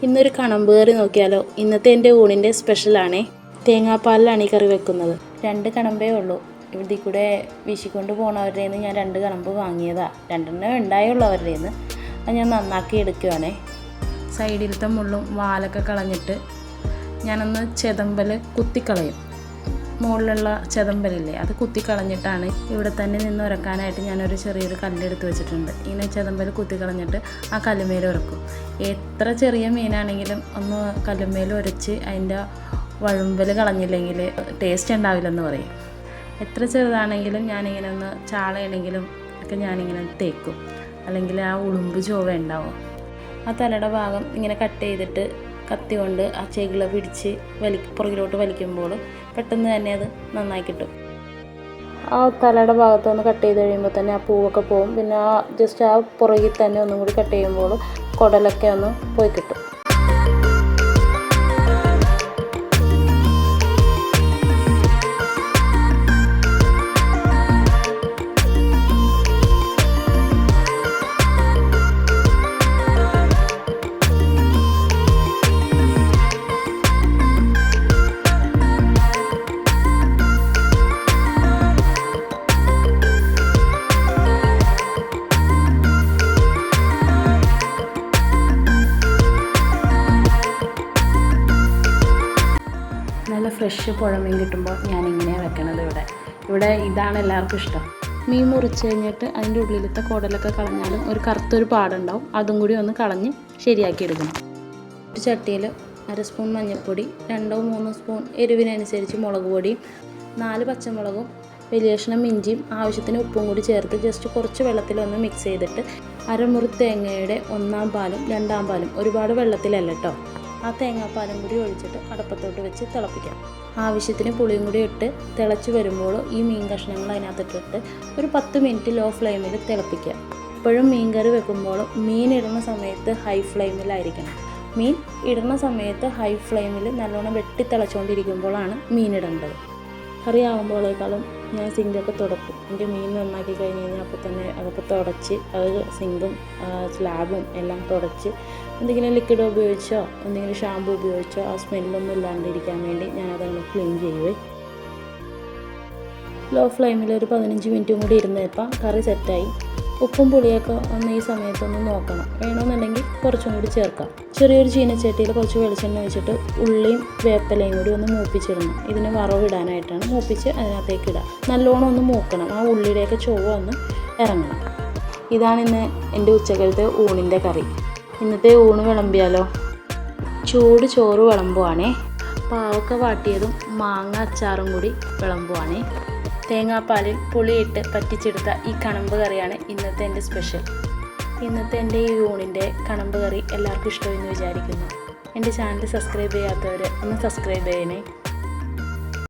ഇന്നൊരു കണമ്പ് കറി നോക്കിയാലോ. ഇന്നത്തെ എൻ്റെ ഊണിൻ്റെ സ്പെഷ്യലാണേ. തേങ്ങാപ്പാലിലാണ് ഈ കറി വെക്കുന്നത്. 2 കണമ്പേ ഉള്ളൂ. ഇവിടെ കൂടെ വീശിക്കൊണ്ട് പോണവരുടെ നിന്ന് ഞാൻ 2 കണമ്പ് വാങ്ങിയതാണ്. 2 ഉണ്ടായുള്ളൂ അവരുടെ നിന്ന്. അത് ഞാൻ നന്നാക്കി എടുക്കുകയാണേ. സൈഡിലത്തെ മുള്ളും വാലൊക്കെ കളഞ്ഞിട്ട് ഞാനൊന്ന് ചെതമ്പൽ കുത്തിക്കളയും. മുകളിലുള്ള ചെതമ്പലില്ലേ, അത് കുത്തിക്കളഞ്ഞിട്ടാണ് ഇവിടെ തന്നെ നിന്ന് ഉരക്കാനായിട്ട് ഞാനൊരു ചെറിയൊരു കല്ലെടുത്ത് വെച്ചിട്ടുണ്ട്. ഇങ്ങനെ ചെതമ്പൽ കുത്തിക്കളഞ്ഞിട്ട് ആ കല്ലുമേൽ ഉരക്കും. എത്ര ചെറിയ മീനാണെങ്കിലും ഒന്ന് കല്ലുമേൽ ഉരച്ച് അതിൻ്റെ വഴുമ്പൽ കളഞ്ഞില്ലെങ്കിൽ ടേസ്റ്റ് ഉണ്ടാവില്ലെന്ന് പറയും. എത്ര ചെറുതാണെങ്കിലും ഞാനിങ്ങനെ ഒന്ന് ചാളയാണെങ്കിലും ഒക്കെ ഞാനിങ്ങനെ തേക്കും, അല്ലെങ്കിൽ ആ ഉളുമ്പ് ചൊവ്വ ഉണ്ടാവും. ആ തലയുടെ ഭാഗം ഇങ്ങനെ കട്ട് ചെയ്തിട്ട് കത്തി കൊണ്ട് ആ ചെകിള പിടിച്ച് പുറകിലോട്ട് വലിക്കുമ്പോൾ പെട്ടെന്ന് തന്നെ അത് നന്നായി കിട്ടും. ആ തലയുടെ ഭാഗത്തൊന്ന് കട്ട് ചെയ്ത് കഴിയുമ്പോൾ തന്നെ ആ പൂവൊക്കെ പോകും. പിന്നെ ആ ജസ്റ്റ് ആ പുറകിൽ തന്നെ ഒന്നും കൂടി കട്ട് ചെയ്യുമ്പോൾ കുടലൊക്കെ ഒന്ന് പോയി കിട്ടും. നല്ല ഫ്രഷ് പുഴമീൻ കിട്ടുമ്പോൾ ഞാനിങ്ങനെയാണ് വെക്കണത്. ഇവിടെ ഇതാണ് എല്ലാവർക്കും ഇഷ്ടം. മീൻ മുറിച്ച് കഴിഞ്ഞിട്ട് അതിൻ്റെ ഉള്ളിലത്തെ കുടലൊക്കെ കളഞ്ഞാലും ഒരു കറുത്തൊരു പാടുണ്ടാവും. അതും കൂടി ഒന്ന് കളഞ്ഞ് ശരിയാക്കി എടുക്കണം. ഒരു ചട്ടിയിൽ 1/2 സ്പൂൺ മഞ്ഞൾപ്പൊടി, 2-3 സ്പൂൺ എരിവിനനുസരിച്ച് മുളക് പൊടിയും, 4 പച്ചമുളകും, വലിയ കഷ്ണം ഇഞ്ചിയും, ആവശ്യത്തിന് ഉപ്പും കൂടി ചേർത്ത് ജസ്റ്റ് കുറച്ച് വെള്ളത്തിലൊന്ന് മിക്സ് ചെയ്തിട്ട് അരമുറി തേങ്ങയുടെ 1-ാം പാലും 2-ാം പാലും, ഒരുപാട് വെള്ളത്തിലല്ല കേട്ടോ, ആ തേങ്ങാപ്പാലും കൂടി ഒഴിച്ചിട്ട് അടുപ്പത്തോട്ട് വെച്ച് തിളപ്പിക്കാം. ആവശ്യത്തിന് പുളിയും കൂടി ഇട്ട് തിളച്ച് വരുമ്പോൾ ഈ മീൻ കഷ്ണങ്ങൾ അതിനകത്തിട്ടിട്ട് ഒരു 10 മിനിറ്റ് ലോ ഫ്ലെയിമിൽ തിളപ്പിക്കുക. എപ്പോഴും മീൻ കറി വെക്കുമ്പോൾ മീൻ ഇടുന്ന സമയത്ത് ഹൈ ഫ്ലെയിമിലായിരിക്കണം. മീൻ ഇടുന്ന സമയത്ത് ഹൈ ഫ്ലെയിമിൽ നല്ലോണം വെട്ടി തിളച്ചുകൊണ്ടിരിക്കുമ്പോഴാണ് മീൻ ഇടേണ്ടത്. കറി ആകുമ്പോഴേക്കാളും ഞാൻ സിങ്കൊക്കെ തുടക്കും. എൻ്റെ മീൻ നന്നാക്കി കഴിഞ്ഞ് കഴിഞ്ഞാൽ അപ്പോൾ തന്നെ അതൊക്കെ തുടച്ച് അത് സിങ്കും സ്ലാബും എല്ലാം തുടച്ച് എന്തെങ്കിലും ലിക്വിഡ് ഉപയോഗിച്ചോ എന്തെങ്കിലും ഷാമ്പു ഉപയോഗിച്ചോ ആ സ്മെല്ലൊന്നും ഇല്ലാണ്ടിരിക്കാൻ വേണ്ടി ഞാനതങ്ങനെ ക്ലീൻ ചെയ്യുവേ. ലോ ഫ്ലെയിമിൽ ഒരു 15 മിനിറ്റും കൂടി ഇരുന്നപ്പോൾ കറി സെറ്റായി. ഉപ്പും പുളിയൊക്കെ ഒന്ന് ഈ സമയത്തൊന്ന് നോക്കണം. വേണമെന്നുണ്ടെങ്കിൽ കുറച്ചും കൂടി ചേർക്കാം. ചെറിയൊരു ചീനച്ചട്ടിയിൽ കുറച്ച് വെളിച്ചെണ്ണ ഒഴിച്ചിട്ട് ഉള്ളിയും വേപ്പിലയും കൂടി ഒന്ന് മൂപ്പിച്ചിടണം. ഇതിന് വറവിടാനായിട്ടാണ്. മൂപ്പിച്ച് അതിനകത്തേക്ക് ഇടാം. നല്ലോണം ഒന്ന് മൂക്കണം. ആ ഉള്ളിയുടെയൊക്കെ ചൊവ്വ ഒന്ന് ഇറങ്ങണം. ഇതാണ് ഇന്ന് എൻ്റെ ഉച്ചക്കലത്തെ ഊണിൻ്റെ കറി. ഇന്നത്തെ ഊണ് വിളമ്പിയാലോ. ചൂട് ചോറ് വിളമ്പുവാണേ. പാവക്ക വാട്ടിയതും മാങ്ങ അച്ചാറും കൂടി വിളമ്പുവാണേ. തേങ്ങാപ്പാലിൽ പുളിയിട്ട് പറ്റിച്ചെടുത്ത ഈ കണമ്പ് കറിയാണ് ഇന്നത്തെ എൻ്റെ സ്പെഷ്യൽ. ഇന്നത്തെ എൻ്റെ ഈ ഊണിൻ്റെ കണമ്പ് കറി എല്ലാവർക്കും ഇഷ്ടമെന്ന് വിചാരിക്കുന്നു. എൻ്റെ ചാനൽ സബ്സ്ക്രൈബ് ചെയ്യാത്തവർ ഒന്ന് സബ്സ്ക്രൈബ് ചെയ്യണേ.